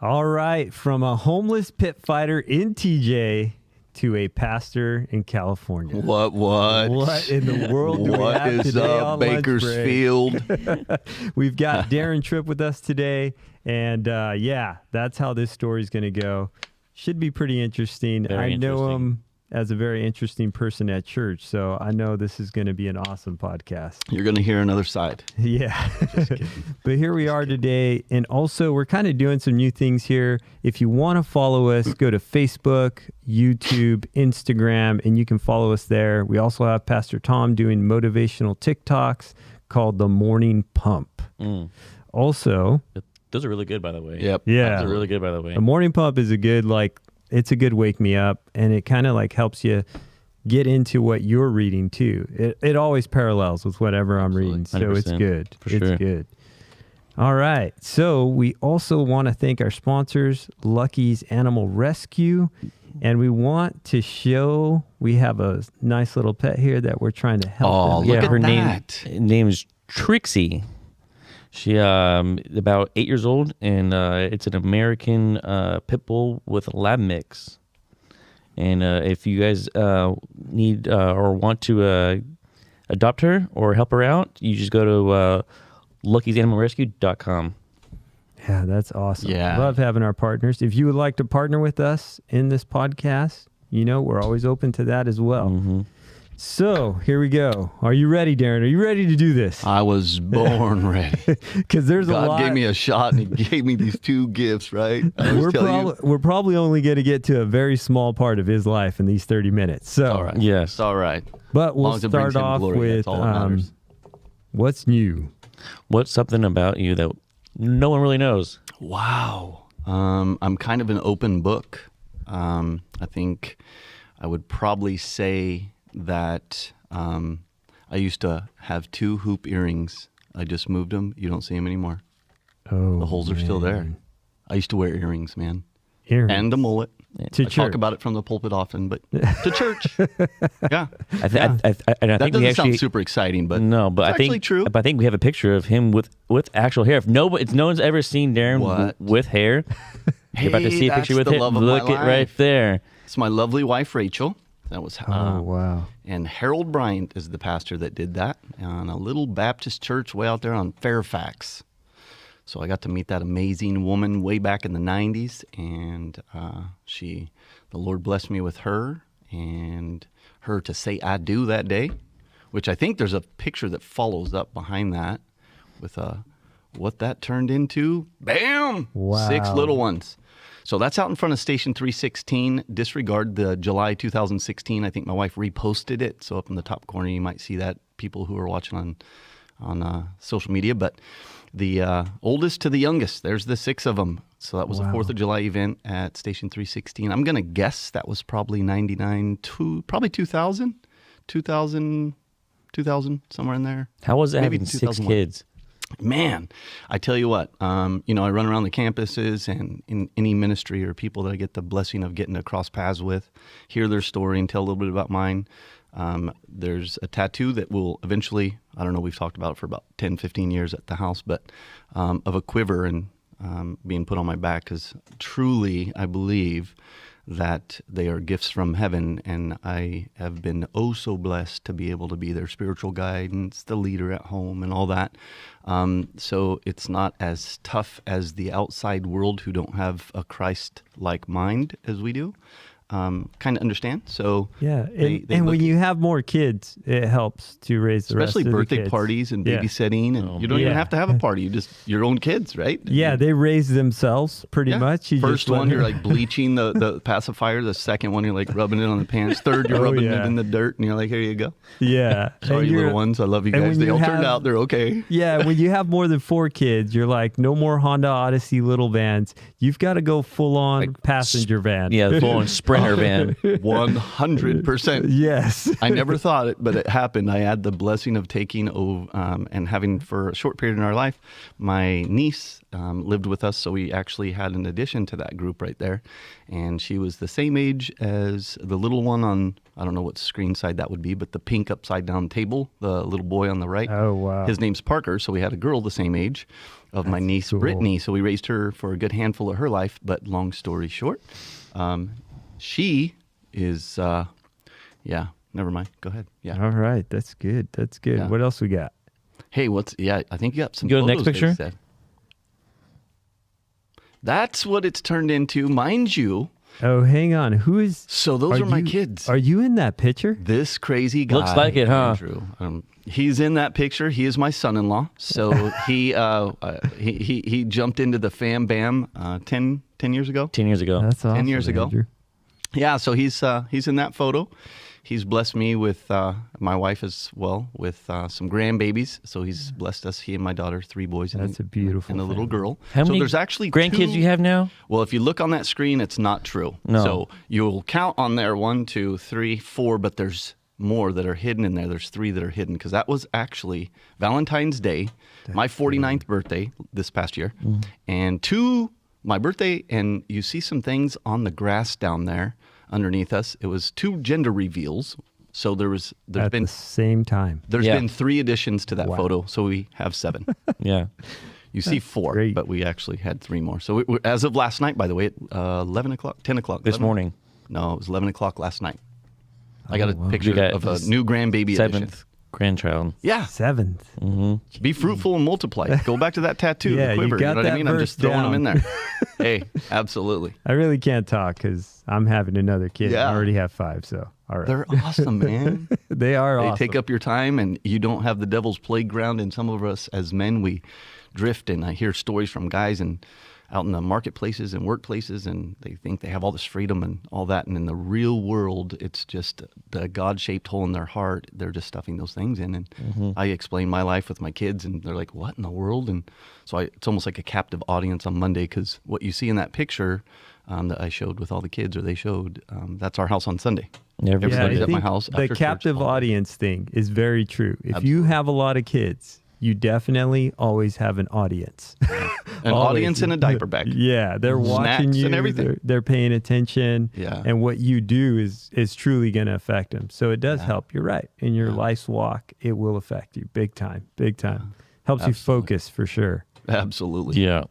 All right, from a homeless pit fighter in TJ to a pastor in California. What? What in the world do we What have is today up, on lunch break? Bakersfield? We've got Darin Tripp with us today, and yeah, that's how this story is going to go. Should be pretty interesting. Very I know interesting. him as a very interesting person at church, so I know this is going to be an awesome podcast. You're going to hear another side. Yeah. But here we are today. And also, we're kind of doing some new things here. If you want to follow us, go to Facebook, YouTube, Instagram, and you can follow us there. We also have Pastor Tom doing motivational TikToks called The Morning Pump. Also, Those are really good, by the way. Yep. yeah, Those are really good, by the way. The Morning Pump is a good, it's a good wake me up, and it kind of helps you get into what you're reading too. It always parallels with whatever I'm reading, so it's 100%. good. For It's sure. good. All right. So we also want to thank our sponsors, Lucky's Animal Rescue, and we want to show we have a nice little pet here that we're trying to help. Oh, them. look yeah, at her that. name's Trixie. She about 8 years old, and it's an American pit bull with lab mix. And if you guys need or want to adopt her or help her out, you just go to lucky'sanimalrescue.com. Yeah, that's awesome. Yeah. Love having our partners. If you would like to partner with us in this podcast, we're always open to that as well. Mm-hmm. So here we go. Are you ready, Darin? Are you ready to do this? I was born ready. Because there's a God lot. gave me a shot and he gave me these two gifts, right? I was telling you. We're probably only going to get to a very small part of his life in these 30 minutes. So, All right. Yes. It's all right. but we'll long as it brings start him off glory, with that's all that matters. what's new. What's something about you that no one really knows? Wow. I'm kind of an open book. I think I would probably say that I used to have 2 hoop earrings. I just moved them. You don't see them anymore. Oh, The holes are still there. I used to wear earrings, man. Earrings. And a mullet. To I church. talk about it from the pulpit often, but to church. Yeah. I That think we doesn't actually sound super exciting, but no, but it's I think actually true. But I think we have a picture of him with actual hair. If no one's ever seen Darin What? with hair, you're about to Hey, see a that's picture with the hair. love of my Look it right life. there. It's my lovely wife, Rachel. That was Oh, wow. And Harold Bryant is the pastor that did that on a little Baptist church way out there on Fairfax. So I got to meet that amazing woman way back in the 90s, and the Lord blessed me with her and her to say I do that day, which I think there's a picture that follows up behind that with what that turned into. Bam! Wow. 6 little ones. So that's out in front of Station 316. Disregard the July 2016. I think my wife reposted it. So up in the top corner, you might see that, people who are watching on social media. But the oldest to the youngest, there's the 6 of them. So that was a 4th of July event at Station 316. I'm going to guess that was probably 99 to probably 2000, somewhere in there. How was it Maybe having 6 2001. kids? Man, I tell you what, I run around the campuses and in any ministry or people that I get the blessing of getting to cross paths with, hear their story and tell a little bit about mine. There's a tattoo that will eventually, I don't know, we've talked about it for about 10, 15 years at the house, but of a quiver and being put on my back, because truly I believe that they are gifts from heaven, and I have been oh so blessed to be able to be their spiritual guidance, the leader at home, and all that. So it's not as tough as the outside world who don't have a Christ-like mind as we do. Kind of understand. So Yeah, they and when look- you have more kids, it helps to raise the especially rest of the birthday kids. parties and Yeah. babysitting, and you don't even yeah. have to have a party. You just your own kids, right? Yeah, they raise themselves pretty Yeah. much. You First just let one, you're them- like bleaching the pacifier. The second one, you're like rubbing it on the pants. Third, you're Oh, rubbing yeah. it in the dirt, and you're like, here you go. yeah. Sorry, And you you're- little ones. I love you and guys. when They you all turned have- out. They're okay. Yeah, when you have more than 4 kids, you're like, no more Honda Odyssey little vans. You've got to go full on passenger van. Yeah, the full-on Sprinter van. 100%. Yes. I never thought it, but it happened. I had the blessing of taking over and having for a short period in our life. My niece lived with us, so we actually had an addition to that group right there. And she was the same age as the little one on, I don't know what screen side that would be, but the pink upside down table, the little boy on the right. Oh, wow. His name's Parker, so we had a girl the same age. of my niece cool. Brittany. So we raised her for a good handful of her life. But long story short, she is, never mind. Go ahead. Yeah. All right. That's good. That's good. Yeah. What else we got? Hey, I think you got some Go to the photos next picture? they said. That's what it's turned into, mind you. Oh, hang on. Who is... So those are my kids. Are you in that picture? This crazy guy. Looks like it, huh? Andrew. He's in that picture. He is my son-in-law. So he jumped into the Fam Bam 10 years ago. 10 years ago. That's awesome, 10 years ago. Andrew. Yeah, so he's in that photo. He's blessed me with my wife as well with some grandbabies. So he's blessed us, he and my daughter, 3 boys That's a beautiful and a little family. girl. How so many there's actually grandkids 2, you have now? Well, if you look on that screen, it's not true. No. So you'll count on there 1, 2, 3, 4, but there's more that are hidden in there. There's 3 that are hidden because that was actually Valentine's Day, my 49th birthday this past year, and 2, my birthday, and you see some things on the grass down there underneath us. It was 2 gender reveals. So there's At been the same time. there's Yeah. been 3 additions to that Wow. photo, so we have 7. Yeah. You see 4, great. but we actually had 3 more. So as of last night, by the way, at 11 o'clock, 10 o'clock. This 11? morning. No, it was 11 o'clock last night. I got a wow. picture You got of a new grandbaby edition. 7th grandchild. Yeah. 7th. Be fruitful and multiply. Go back to that tattoo, Yeah, the you quiver. got know what I that mean? I'm verse just throwing them in down. there. Hey, absolutely. I really can't talk because I'm having another kid. Yeah. I already have 5, so all right. They're awesome, man. They are They awesome. take up your time, and you don't have the devil's playground. And some of us as men, we drift. And I hear stories from guys and out in the marketplaces and workplaces, and they think they have all this freedom and all that. And in the real world, it's just the God-shaped hole in their heart. They're just stuffing those things in. And I explain my life with my kids, and they're like, "What in the world?" And so it's almost like a captive audience on Monday, because what you see in that picture that I showed with all the kids, or they showed, that's our house on Sunday. Every Yeah, I Everybody's Sunday. at my think house the after church captive all day. audience thing is very true. If you have a lot of kids, you definitely always have an audience. An Always. audience in a diaper bag. Yeah, they're watching Snacks you. and everything. They're paying attention. Yeah. And what you do is truly going to affect them. So it does help. You're right. In your life's walk, it will affect you big time. Big time. Helps you Absolutely. focus for sure. Absolutely. Yeah.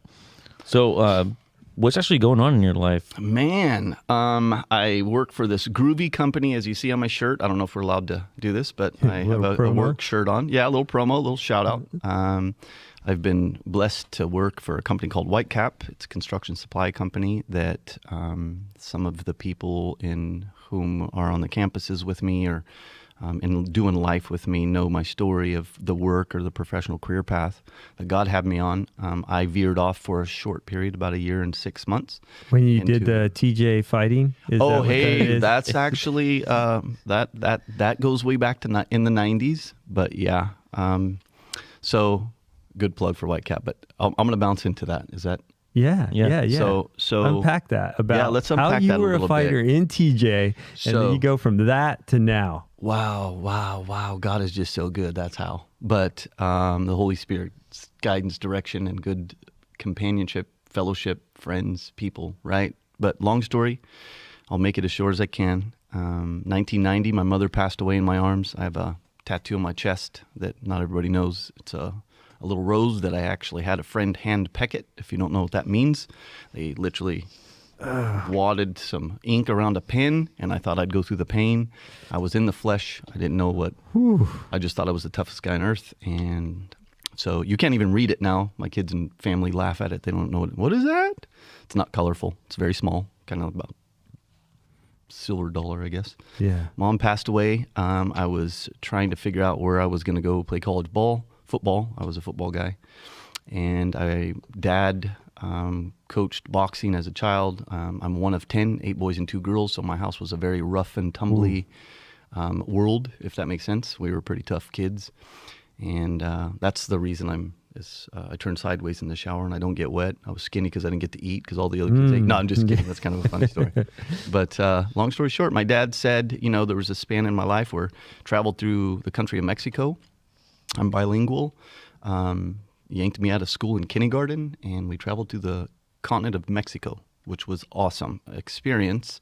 So, what's actually going on in your life? Man, I work for this groovy company, as you see on my shirt. I don't know if we're allowed to do this, but I have Little a promo? work shirt on. Yeah, a little promo, a little shout out. I've been blessed to work for a company called Whitecap. It's a construction supply company that some of the people in whom are on the campuses with me or in doing life with me know my story of the work or the professional career path that God had me on. I veered off for a short period, about 1 year and 6 months. When you did into- the TJ fighting? Is that Oh, what that hey, is? that's actually that goes way back to in the 90s. But yeah, so good plug for Whitecap. But I'm going to bounce into that. Is that? Yeah. So unpack that about Yeah, let's how unpack you that a were a little fighter bit. in TJ, and then So- you go from that to now. Wow. God is just so good. That's how. But the Holy Spirit's guidance, direction, and good companionship, fellowship, friends, people, right? But long story, I'll make it as short as I can. 1990, my mother passed away in my arms. I have a tattoo on my chest that not everybody knows. It's a little rose that I actually had a friend hand peck it. If you don't know what that means, they literally wadded some ink around a pen, and I thought I'd go through the pain. I was in the flesh. I didn't know what. I just thought I was the toughest guy on earth, and so you can't even read it now. My kids and family laugh at it. They don't know what is that. It's not colorful. It's very small, kind of about silver dollar, I guess. Yeah. Mom passed away. I was trying to figure out where I was going to go play college football. I was a football guy, and dad coached boxing as a child. I'm one of 10, 8 boys and 2 girls, so my house was a very rough and tumbly world, if that makes sense. We were pretty tough kids, and that's the reason I turn sideways in the shower and I don't get wet. I was skinny because I didn't get to eat because all the other kids ate. No, I'm just kidding. That's kind of a funny story. But long story short, my dad said, there was a span in my life where I traveled through the country of Mexico. I'm bilingual. Yanked me out of school in kindergarten, and we traveled to the continent of Mexico, which was awesome experience.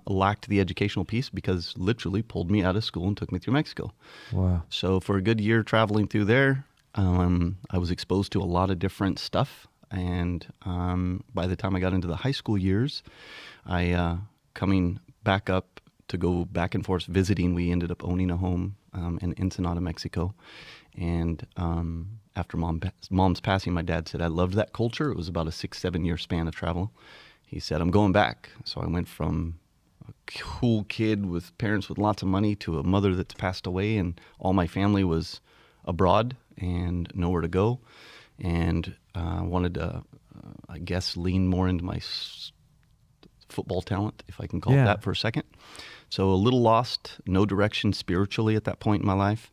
Lacked the educational piece because literally pulled me out of school and took me through Mexico. Wow. So for a good year traveling through there, I was exposed to a lot of different stuff. And by the time I got into the high school years, coming back up to go back and forth visiting, we ended up owning a home in Ensenada, Mexico. And after mom's passing, my dad said, I loved that culture. It was about a 6-7 year span of travel. He said, I'm going back. So I went from a cool kid with parents with lots of money to a mother that's passed away, and all my family was abroad and nowhere to go. And wanted to, I guess, lean more into my football talent, if I can call it that for a second. So a little lost, no direction spiritually at that point in my life.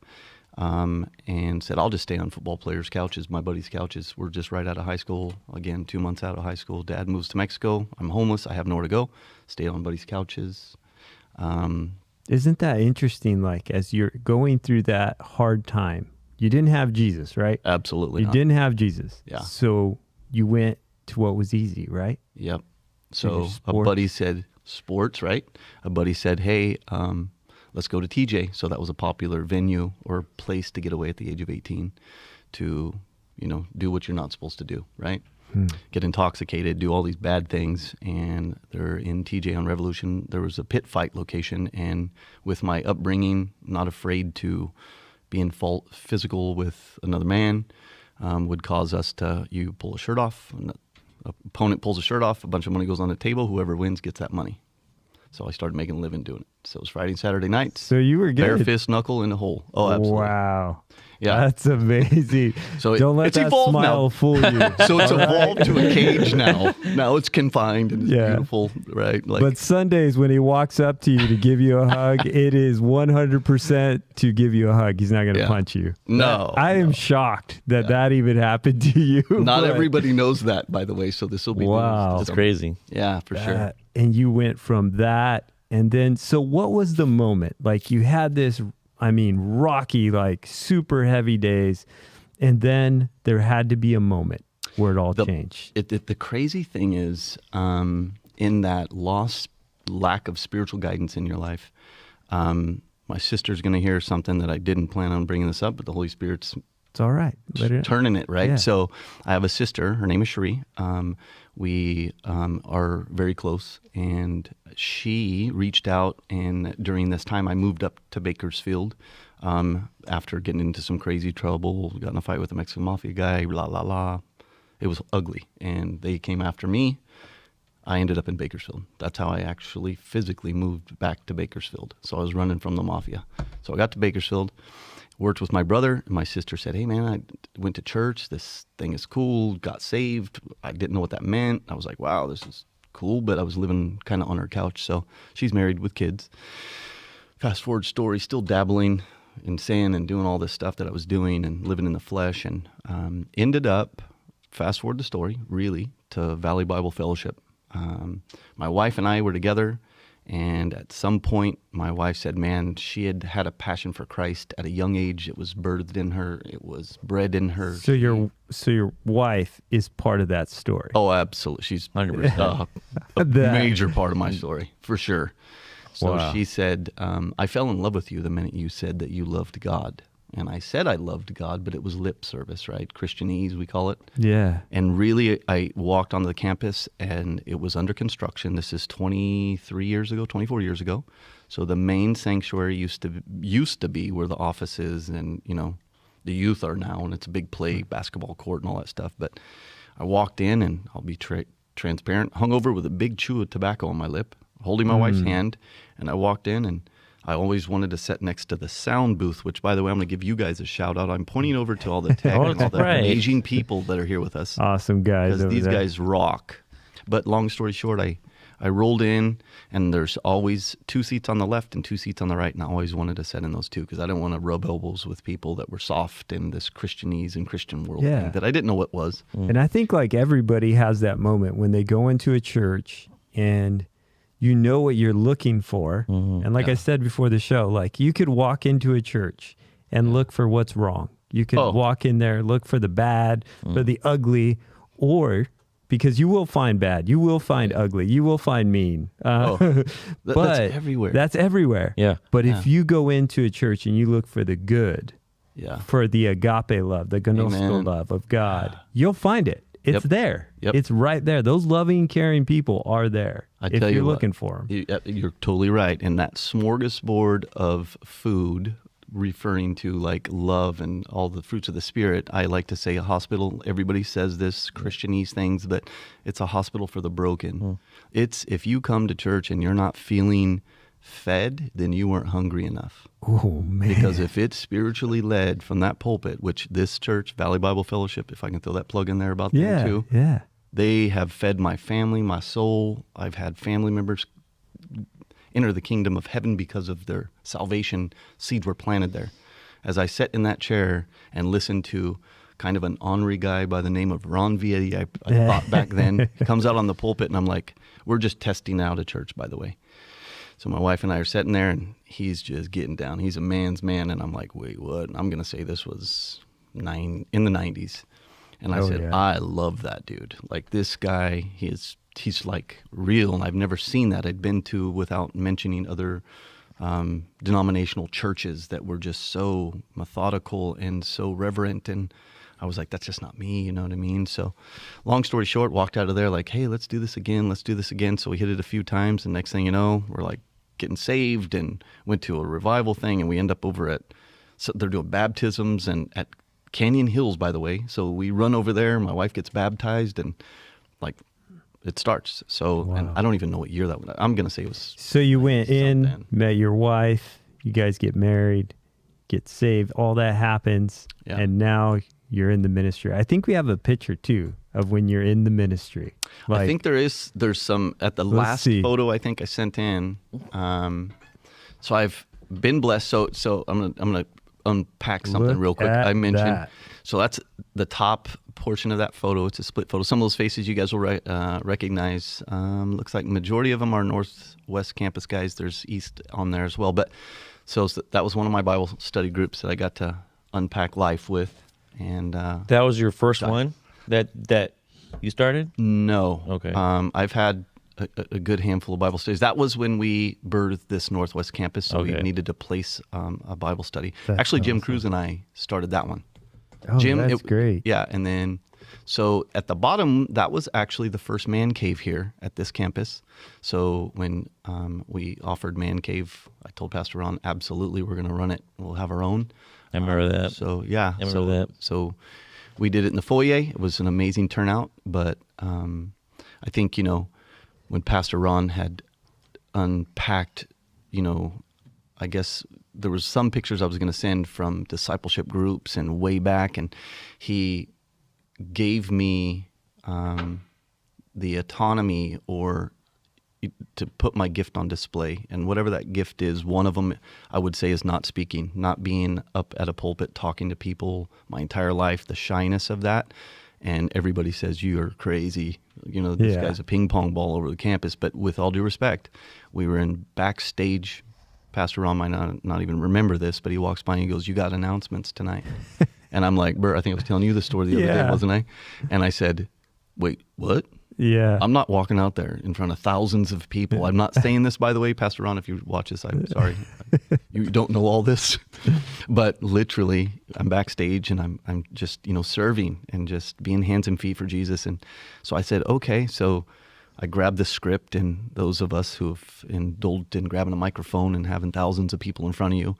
And said, I'll just stay on football players' couches, my buddies' couches. We're just right out of high school. Again, 2 months out of high school. Dad moves to Mexico. I'm homeless. I have nowhere to go. Stay on buddies' couches. Isn't that interesting? Like, as you're going through that hard time, you didn't have Jesus, right? Absolutely You not. didn't have Jesus. Yeah. So you went to what was easy, right? Yep. So a sports. buddy said, sports, right? A buddy said, hey, let's go to TJ. So that was a popular venue or place to get away at the age of 18 to, do what you're not supposed to do, right? Get intoxicated, do all these bad things. And they're in TJ on Revolution. There was a pit fight location. And with my upbringing, not afraid to be in physical with another man, would cause us to, you pull a shirt off, opponent pulls a shirt off, a bunch of money goes on the table, whoever wins gets that money. So I started making a living doing it. So it was Friday and Saturday nights. So you were good. Bare fist, knuckle in the hole. Oh, absolutely. Wow. Yeah. That's amazing. So don't let it's that evolved smile now. fool you. So it's evolved to a cage now. Now it's confined and it's beautiful, right? Like, but Sundays when he walks up to you to give you a hug, it is 100% to give you a hug. He's not going to punch you. No. I am shocked that even happened to you. Not everybody knows that, by the way. So this will be wow. That's crazy. Yeah, for sure. And you went from that. And then, so what was the moment? Like, you had this, rocky, like super heavy days. And then there had to be a moment where it all changed. The crazy thing is, in that lack of spiritual guidance in your life, my sister's going to hear something that I didn't plan on bringing this up, but the Holy Spirit's it's all right. Turning it, right? Yeah. So I have a sister. Her name is Cherie. We are very close, and she reached out, and during this time I moved up to Bakersfield after getting into some crazy trouble, got in a fight with a Mexican mafia guy, It was ugly, and they came after me. I ended up in Bakersfield. That's how I actually physically moved back to Bakersfield. So I was running from the mafia. So I got to Bakersfield, worked with my brother, and my sister said, hey, man, I went to church. This thing is cool, got saved. I didn't know what that meant. I was like, wow, this is cool, but I was living kind of on her couch. So she's married with kids. Fast forward story, still dabbling in sin and doing all this stuff that I was doing and living in the flesh, and ended up, fast forward the story, really, to Valley Bible Fellowship. My wife and I were together, and at some point my wife said, man, she had a passion for Christ at a young age. It was birthed in her. It was bred in her. So your wife is part of that story. Oh, absolutely. She's 100%. a major part of my story, for sure. So Wow. she said, I fell in love with you the minute you said that you loved God. And I said I loved God, but it was lip service, right? Christianese, we call it. Yeah. And really, I walked onto the campus, and it was under construction. This is 24 years ago. So the main sanctuary used to be where the office is, and the youth are now, and it's a big play basketball court and all that stuff. But I walked in, and I'll be transparent, hung over with a big chew of tobacco on my lip, holding my wife's hand, and I walked in, and I always wanted to sit next to the sound booth, which, by the way, I'm going to give you guys a shout out. I'm pointing over to all the tech and all the amazing people that are here with us. Awesome guys. Because these guys rock. But long story short, I rolled in, and there's always 2 seats on the left and 2 seats on the right, and I always wanted to sit in those two because I didn't want to rub elbows with people that were soft in this Christianese and Christian world thing that I didn't know what was. And I think like everybody has that moment when they go into a church and you know what you're looking for. And like I said before the show, like you could walk into a church and look for what's wrong. You could walk in there, look for the bad, for the ugly, or because you will find bad, you will find ugly, you will find mean. That's everywhere. That's everywhere. Yeah. But if you go into a church and you look for the good Yeah. for the agape love, the gnosko Amen. love of God, you'll find it. It's Yep. there. Yep. It's right there. Those loving, caring people are there I if tell you're you what, looking for them. You're totally right. And that smorgasbord of food, referring to like love and all the fruits of the Spirit, I like to say a hospital. Everybody says this Christianese things, but it's a hospital for the broken. It's if you come to church and you're not feeling fed, then you weren't hungry enough. Oh, man. Because if it's spiritually led from that pulpit, which this church, Valley Bible Fellowship, if I can throw that plug in there about that too, Yeah. they have fed my family, my soul. I've had family members enter the kingdom of heaven because of their salvation. Seeds were planted there. As I sat in that chair and listened to kind of an ornery guy by the name of Ron Vietti, I thought back then, he comes out on the pulpit and I'm like, we're just testing out a church, by the way. So my wife and I are sitting there and he's just getting down. He's a man's man. And I'm like, wait, what? I'm going to say this was in the 90s. And I said, yeah. I love that dude. Like this guy, he's like real. And I've never seen that. I'd been to, without mentioning other denominational churches that were just so methodical and so reverent. And I was like, that's just not me. You know what I mean? So long story short, walked out of there like, hey, let's do this again. Let's do this again. So we hit it a few times. And next thing you know, we're like getting saved and went to a revival thing. And we end up over at, so they're doing baptisms and at Canyon Hills, by the way. So we run over there. My wife gets baptized and like it starts. So and I don't even know what year that was. I'm going to say it was. So you went in, something. met your wife, you guys get married, get saved, all that happens. Yeah. And now you're in the ministry. I think we have a picture too of when you're in the ministry. Like, I think there's some at the last photo I think I sent in. So I've been blessed. So I'm gonna unpack something real quick. I mentioned that. So that's the top portion of that photo. It's a split photo. Some of those faces you guys will recognize. Looks like majority of them are Northwest Campus guys. There's East on there as well. But so that was one of my Bible study groups that I got to unpack life with. And That was your first one that you started? no. Okay. I've had a good handful of Bible studies. That was when we birthed this Northwest Campus, so we needed to place a Bible study. That's Actually, Jim awesome. Cruz and I started that one. Oh, Jim, that's great. Yeah, and then so at the bottom, that was actually the first man cave here at this campus. So when we offered man cave, I told Pastor Ron, absolutely, we're going to run it. We'll have our own. I remember that. So yeah, I remember that. So we did it in the foyer. It was an amazing turnout. But I think when Pastor Ron had unpacked, I guess there was some pictures I was going to send from discipleship groups and way back, and he gave me the autonomy or to put my gift on display. And whatever that gift is, one of them I would say is not speaking, not being up at a pulpit talking to people my entire life, the shyness of that. And everybody says, you are crazy. This guy's a ping pong ball over the campus. But with all due respect, we were in backstage. Pastor Ron might not even remember this, but he walks by and he goes, you got announcements tonight. And I'm like, Bert, I think I was telling you the story the other day, wasn't I? And I said, wait, what? Yeah. I'm not walking out there in front of thousands of people. I'm not saying this, by the way, Pastor Ron, if you watch this, I'm sorry. You don't know all this. But literally, I'm backstage and I'm just, serving and just being hands and feet for Jesus. And so I said, okay. So I grabbed the script, and those of us who have indulged in grabbing a microphone and having thousands of people in front of you,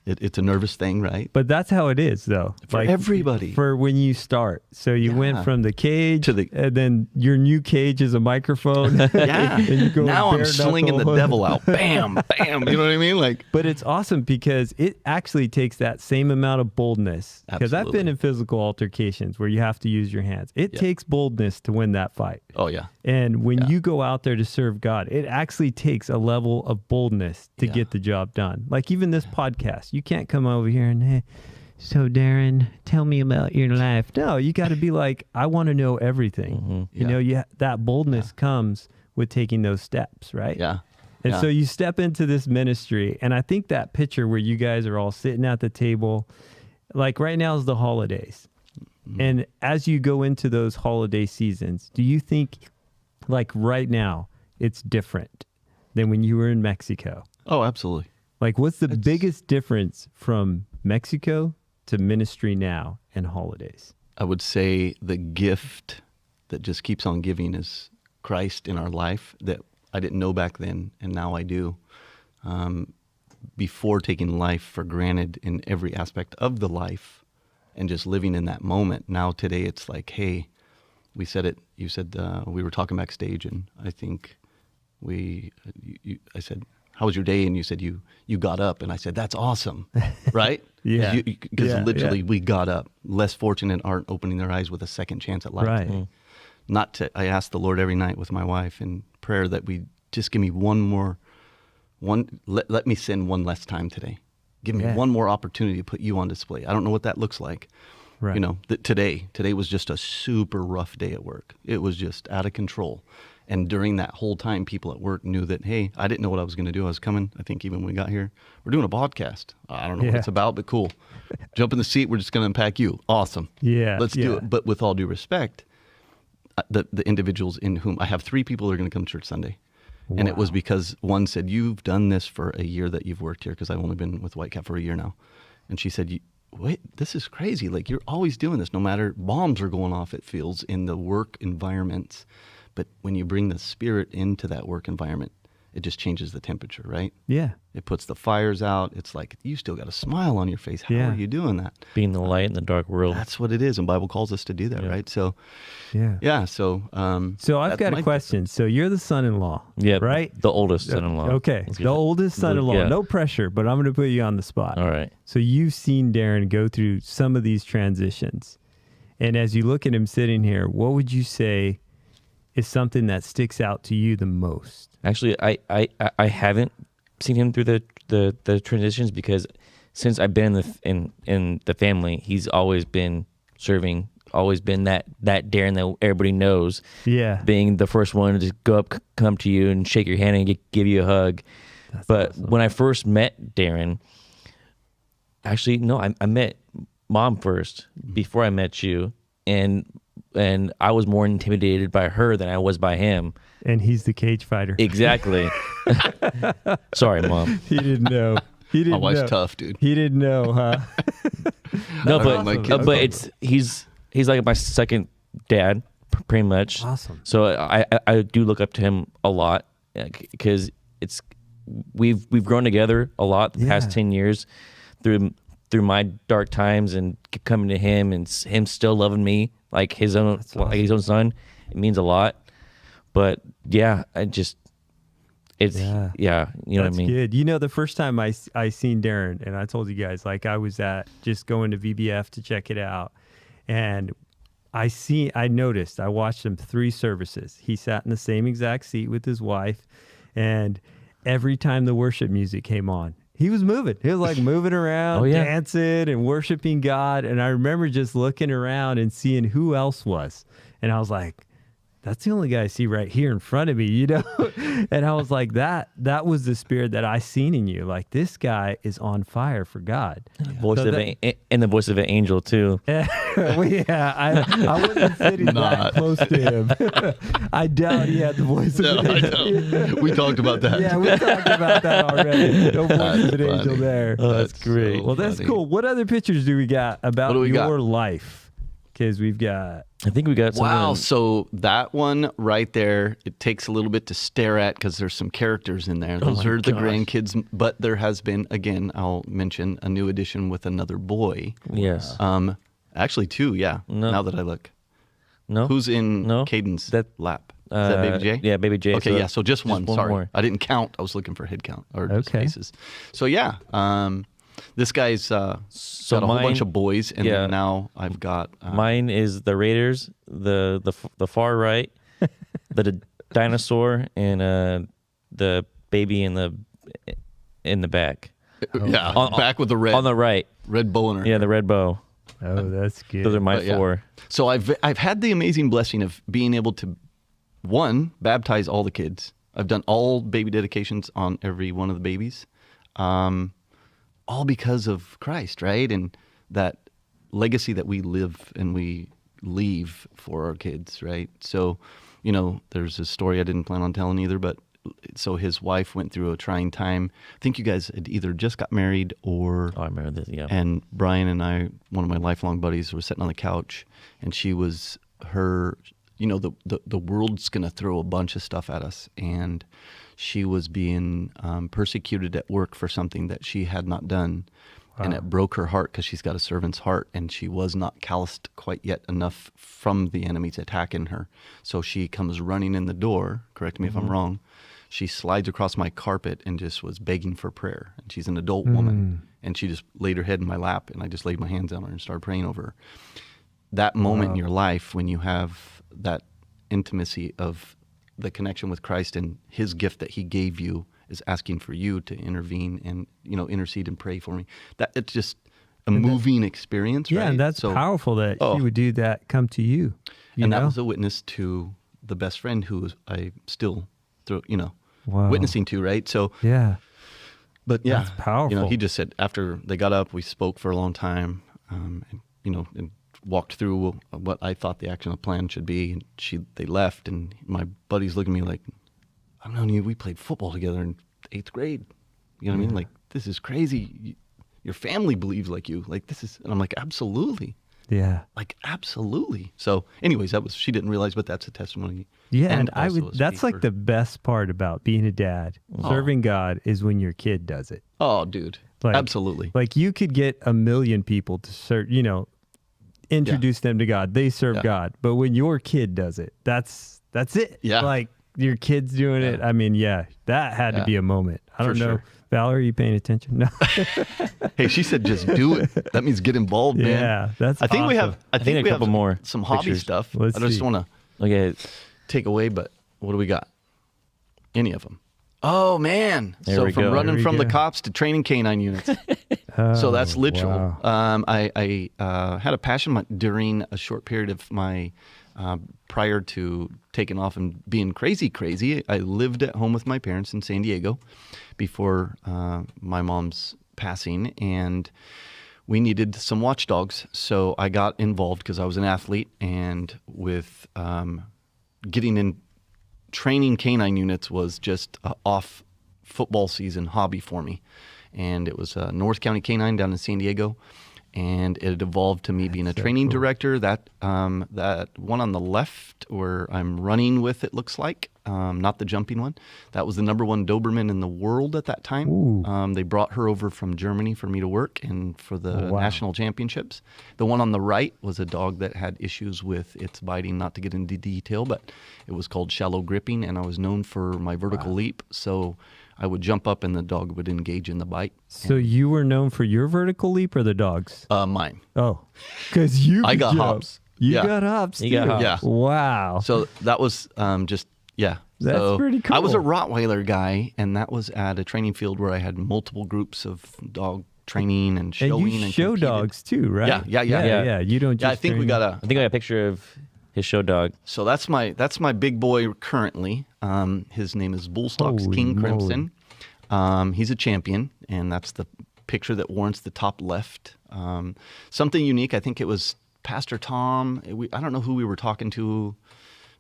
it's a nervous thing, right? But that's how it is, though. For everybody. For when you start. So you went from the cage and then your new cage is a microphone. Yeah. And you go now I'm bare slinging the knuckle. devil out. Bam, bam. You know what I mean? Like, But it's awesome because it actually takes that same amount of boldness. Because I've been in physical altercations where you have to use your hands. It takes boldness to win that fight. Oh, yeah. And when you go out there to serve God, it actually takes a level of boldness to get the job done. Like even this podcast, you can't come over here and, hey, so Daren, tell me about your life. No, you got to be like, I want to know everything. Mm-hmm. That boldness comes with taking those steps, right? Yeah. And so you step into this ministry, and I think that picture where you guys are all sitting at the table, like right now is the holidays. Mm-hmm. And as you go into those holiday seasons, do you think like right now it's different than when you were in Mexico? Oh, absolutely. Like what's the biggest difference from Mexico to ministry now and holidays? I would say the gift that just keeps on giving is Christ in our life that I didn't know back then, and now I do. Before taking life for granted in every aspect of the life and just living in that moment. Now today it's like, hey, we said it, you said, we were talking backstage, and I think I said, how was your day? And you said, you got up. And I said, that's awesome. Right? Yeah. Because literally we got up. Less fortunate aren't opening their eyes with a second chance at life. Right. Today. I ask the Lord every night with my wife in prayer that we just give me let me sin one less time today. Give me one more opportunity to put you on display. I don't know what that looks like. Right. You know, today was just a super rough day at work. It was just out of control. And during that whole time, people at work knew that, hey, I didn't know what I was going to do. I was coming. I think even when we got here, we're doing a podcast. I don't know what it's about, but cool. Jump in the seat. We're just going to unpack you. Awesome. Yeah. Let's do it. But with all due respect, the individuals in whom I have 3 people that are going to come to church Sunday. Wow. And it was because one said, you've done this for a year that you've worked here, because I've only been with Whitecap for a year now. And she said, wait, this is crazy. Like, you're always doing this, no matter bombs are going off, it feels, in the work environments. But when you bring the Spirit into that work environment, it just changes the temperature, right? Yeah. It puts the fires out. It's like, you still got a smile on your face. How are you doing that? Being the light in the dark world. That's what it is. And Bible calls us to do that, right? So, So I've got a question. So you're the son-in-law, right? The oldest son-in-law. Okay. The oldest son-in-law. Yeah. No pressure, but I'm going to put you on the spot. All right. So you've seen Daren go through some of these transitions. And as you look at him sitting here, what would you say is something that sticks out to you the most? Actually, I haven't seen him through the transitions, because since I've been in the family, he's always been serving, always been that Daren that everybody knows. Yeah. Being the first one to just come to you and shake your hand and give you a hug. But awesome. When I first met Daren, actually, no, I met Mom first before I met you, and I was more intimidated by her than I was by him. And he's the cage fighter. Exactly. Sorry, Mom. He didn't know. My wife's tough, dude. He didn't know, huh? No, but he's like my second dad, pretty much. Awesome. So I do look up to him a lot, because we've grown together a lot the past 10 years through my dark times, and coming to him and him still loving me like his own son. It means a lot. But yeah, you know what I mean? Good. You know, the first time I seen Daren, and I told you guys, like, I was just going to VBF to check it out, and I watched him 3 services. He sat in the same exact seat with his wife, and every time the worship music came on, he was moving. He was like moving around, dancing and worshiping God. And I remember just looking around and seeing who else was. And I was like, that's the only guy I see right here in front of me, you know? And I was like, that was the spirit that I seen in you. Like, this guy is on fire for God. And the voice of an angel, too. I wasn't sitting that close to him. I doubt he had the voice of an angel. I know. We talked about that. Yeah, we talked about that already. No voice of an angel there. Oh, that's great. Well, that's cool. What other pictures do we got about your life? Because I think we got some. Wow, so that one right there, it takes a little bit to stare at, because there's some characters in there. Those are the grandkids, but there has been, again, I'll mention, a new addition with another boy. Yes. Actually 2, yeah, now that I look. No. Who's in Caden's lap? Is that Baby J? Yeah, Baby J. Okay, so just one. Sorry. More. I didn't count. I was looking for head count or spaces. So yeah, this guy's got a whole bunch of boys, and then now I've got... mine is the Raiders, the far right, the dinosaur, and the baby in the back. Back with the red. On the right. Red bow in her. Yeah, the red bow. Oh, that's good. Those are my 4. So I've had the amazing blessing of being able to, one, baptize all the kids. I've done all baby dedications on every one of the babies. All because of Christ, right? And that legacy that we live and we leave for our kids, right? So, you know, there's a story I didn't plan on telling either, but so his wife went through a trying time. I think you guys had either just got married or. Oh, I remember this. Yeah. And Brian and I, one of my lifelong buddies, were sitting on the couch, and she was her. The world's gonna throw a bunch of stuff at us, and she was being persecuted at work for something that she had not done. And it broke her heart because she's got a servant's heart, and she was not calloused quite yet enough from the enemy's attacking her. So she comes running in the door, correct me if I'm wrong. She slides across my carpet and just was begging for prayer. And she's an adult woman, and she just laid her head in my lap, and I just laid my hands on her and started praying over her. That moment in your life when you have that intimacy of the connection with Christ and his gift that he gave you is asking for you to intervene and, intercede and pray for me. That it's just a moving experience, Yeah, right? and that's powerful that he would do that, come to you. And that was a witness to the best friend who I still, witnessing to, right? So, yeah. But yeah, that's powerful. He just said after they got up, we spoke for a long time, and walked through what I thought the action plan should be. And they left, and my buddies looked at me like, I've known you. We played football together in 8th grade. You know what I mean? Like, this is crazy. Your family believes like you. Like, this is, and I'm like, absolutely. Yeah. Like, absolutely. So, anyways, she didn't realize, but that's a testimony. Yeah, and that's like the best part about being a dad, serving God, is when your kid does it. Oh, dude. Absolutely. Like, you could get a million people to serve, introduce them to God. They serve God. But when your kid does it, that's it. Yeah. Like, your kid's doing it. I mean, that had to be a moment. I don't know. Sure. Valerie, are you paying attention? No. Hey, she said just do it. That means get involved, man. Yeah, that's I think awesome. we have I think a couple more some hobby pictures. stuff. Let's I just want to take away, but what do we got? Any of them? Oh, man. So from running from the cops to training canine units. So that's literal. Wow. I had a passion during a short period of my prior to taking off and being crazy. I lived at home with my parents in San Diego before my mom's passing, and we needed some watchdogs. So I got involved because I was an athlete, and with getting in training canine units was just an off football season hobby for me. And it was North County Canine down in San Diego. And it evolved to me being a training director. That one on the left where I'm running with, it looks like, not the jumping one. That was the #1 Doberman in the world at that time. They brought her over from Germany for me to work and for the national championships. The one on the right was a dog that had issues with its biting, not to get into detail, but it was called shallow gripping, and I was known for my vertical leap. So I would jump up and the dog would engage in the bite. So you were known for your vertical leap or the dog's? Mine. Oh, because I got hops. You got hops too. Got hops. Yeah. Wow. So that was That's pretty cool. I was a Rottweiler guy, and that was at a training field where I had multiple groups of dog training and showing. And you show competed. Dogs too, right? Yeah. You don't just I think we got a picture of his show dog. So that's my big boy currently. His name is Bullstock's Holy King moly. Crimson. He's a champion, and that's the picture that warrants the top left. Something unique. I think it was Pastor Tom. I don't know who we were talking to.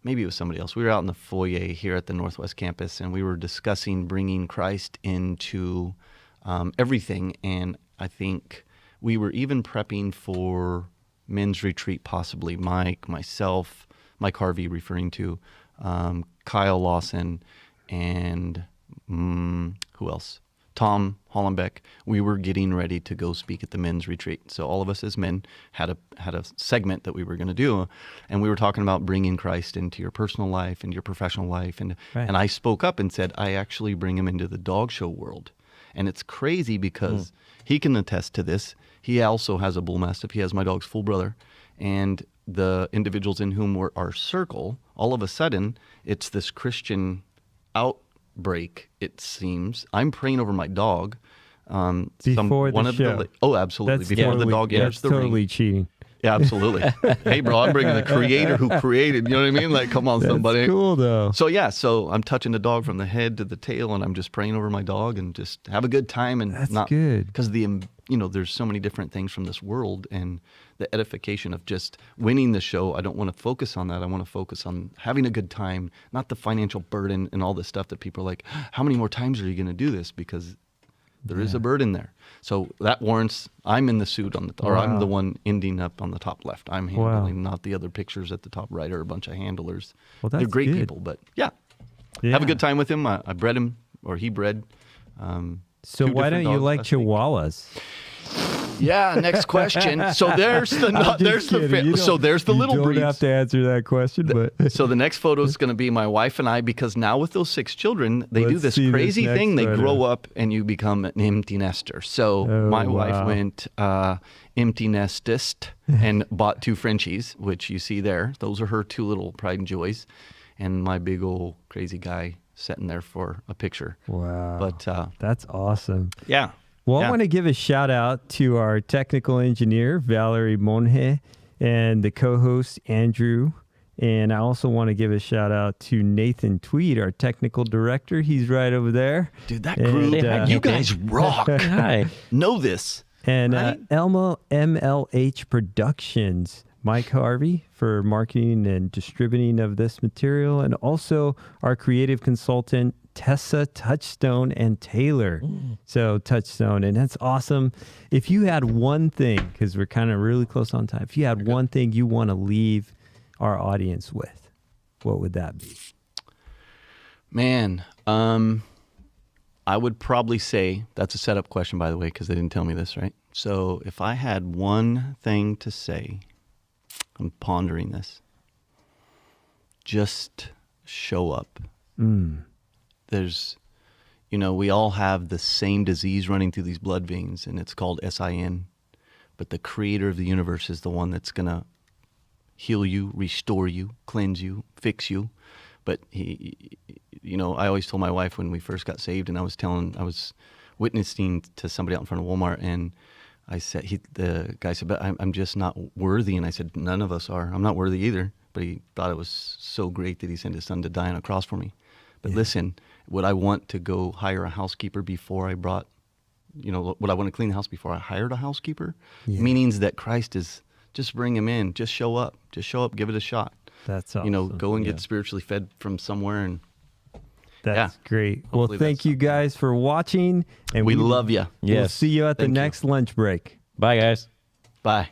Maybe it was somebody else. We were out in the foyer here at the Northwest campus, and we were discussing bringing Christ into everything. And I think we were even prepping for men's retreat, possibly. Mike, myself, Mike Harvey referring to, Kyle Lawson, and who else? Tom Hollenbeck. We were getting ready to go speak at the men's retreat. So all of us as men had a segment that we were going to do, and we were talking about bringing Christ into your personal life and your professional life. And I spoke up and said, I actually bring him into the dog show world. And it's crazy because he can attest to this. He also has a bull mastiff. He has my dog's full brother. And the individuals in whom were our circle, all of a sudden, it's this Christian outbreak, it seems. I'm praying over my dog. Before the show. Absolutely. That's Before the dog enters the ring. totally cheating. Yeah, absolutely. Hey, bro, I'm bringing the creator who created. You know what I mean? Like, come on, somebody. That's cool, though. So I'm touching the dog from the head to the tail, and I'm just praying over my dog and just have a good time. And That's good. Because there's so many different things from this world, and the edification of just winning the show. I don't want to focus on that. I want to focus on having a good time, not the financial burden and all this stuff that people are like, how many more times are you going to do this? Because there is a burden there. So that warrants, I'm in the suit on the, or I'm the one ending up on the top left. I'm handling, not the other pictures at the top right are a bunch of handlers. Well, that's They're great good. people, but have a good time with him. I bred him, or he bred. So why don't you like chihuahuas? Yeah, next question. So there's the there's the little breeds. You don't have to answer that question, but so the next photo is going to be my wife and I, because now with those 6 children, they do this crazy thing. They grow up and you become an empty nester. So my wife went empty nestist and bought 2 Frenchies, which you see there. Those are her 2 little pride and joys, and my big old crazy guy sitting there for a picture. Wow. But that's awesome. Yeah. Well, I want to give a shout out to our technical engineer, Valerie Monge, and the co-host, Andrew. And I also want to give a shout out to Nathan Tweed, our technical director. He's right over there. Dude, that group, you guys rock. Hi. Know this. And right? Elmo MLH Productions, Mike Harvey for marketing and distributing of this material. And also our creative consultant, Tessa, Touchstone, and Taylor. So Touchstone, and that's awesome. If you had one thing, because we're kind of really close on time, if you had one thing you want to leave our audience with, what would that be? Man, I would probably say, that's a setup question, by the way, because they didn't tell me this, right? So if I had one thing to say, I'm pondering this, just show up. There's, we all have the same disease running through these blood veins, and it's called SIN. But the creator of the universe is the one that's going to heal you, restore you, cleanse you, fix you. But I always told my wife when we first got saved, and I was witnessing to somebody out in front of Walmart, and I said, the guy said, but I'm just not worthy. And I said, none of us are. I'm not worthy either. But he thought it was so great that he sent his son to die on a cross for me. But listen, would I want to go hire a housekeeper before I brought, would I want to clean the house before I hired a housekeeper? Yeah. Meanings that Christ is, just bring him in, just show up, give it a shot. That's awesome. Go and get spiritually fed from somewhere. And that's great. Well, thank you guys for watching. And we love you. We'll see you at the next lunch break. Bye, guys. Bye.